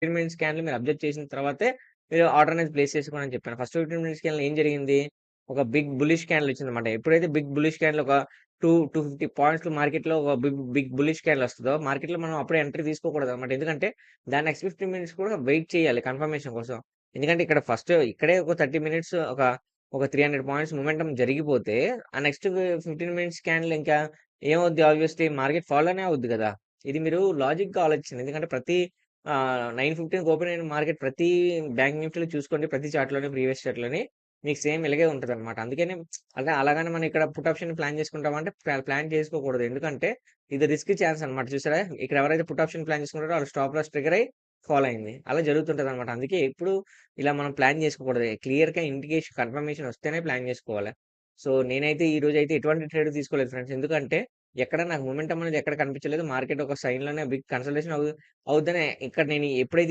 15 minutes candle మీరు observe చేసిన తర్వాతే మీరు ఆర్డర్ అనేది ప్లేస్ చేసుకోండి అని చెప్పాను. ఫస్ట్ 15 మినిట్స్ క్యాండిల్ ఏం జరిగింది? ఒక బిగ్ బుల్లిష్ క్యాండిల్ వచ్చిందన్నమాట. ఎప్పుడైతే బిగ్ బుల్లిష్ క్యాండిల్ ఒక 250 పాయింట్స్ మార్కెట్‌లో ఒక బిగ్ బిగ్ బుల్లిష్ క్యాండిల్ వస్తదో మార్కెట్‌లో మనం అప్పుడే ఎంట్రీ తీసుకోకూడదన్నమాట. ఎందుకంటే దాని నెక్స్ట్ 15 మినిట్స్ కూడా వెయిట్ చేయాలి కన్ఫర్మేషన్ కోసం. ఎందుకంటే ఇక్కడ ఫస్ట్ ఇక్కడే ఒక 30 మినిట్స్ ఒక 300 పాయింట్స్ మొమెంటం జరిగిపోతే ఆ నెక్స్ట్ 15 మినిట్స్ క్యాండిల్ ఇంకా ఏమవుద్ది ఆబ్వియస్‌లీ మార్కెట్ ఫాలోనే అవుద్ది గదా! ఇది మీరు లాజిక్‌గా ఆలోచించండి. ఎందుకంటే ప్రతి 9:15కి ఓపెన్ అయిన మార్కెట్ ప్రతి బ్యాంక్ నిఫ్టీలో చూసుకోండి. ప్రతి చార్ట్‌లోని ప్రీవియస్ చార్ట్‌లోని మీకు సేమ్ ఇలాగే ఉంటదనమాట. అందుకనే అలాగని మనం ఇక్కడ పుట్ ఆప్షన్ ప్లాన్ చేసుకుంటామంటే ప్లాన్ చేసుకోకూడదు. ఎందుకంటే ఇది రిస్కీ ఛాన్స్ అనమాట. చూసారా? ఇక్కడ ఎవరైతే పుట్ ఆప్షన్ ప్లాన్ చేసుకుంటారో వాళ్ళు స్టాప్ లాస్ ట్రిగ్గర్ అయ్యి ఫాలో అయింది. అలా జరుగుతుంటదనమాట. అందుకే ఎప్పుడు ఇలా మనం ప్లాన్ చేసుకోకూడదు. క్లియర్‌గా ఇండికేషన్ కన్ఫర్మేషన్ వస్తేనే ప్లాన్ చేసుకోవాలి. సో, నేనైతే ఈ రోజైతే ఎటువంటి ట్రేడ్ తీసుకోలేదు ఫ్రెండ్స్. ఎందుకంటే ఎక్కడ నాకు మొమెంటం అనేది ఎక్కడ కనిపించలేదు. మార్కెట్ ఒక సైన్‌లోనే బిగ్ కన్సల్టేషన్ అవుద్దనే ఇక్కడ నేను ఎప్పుడైతే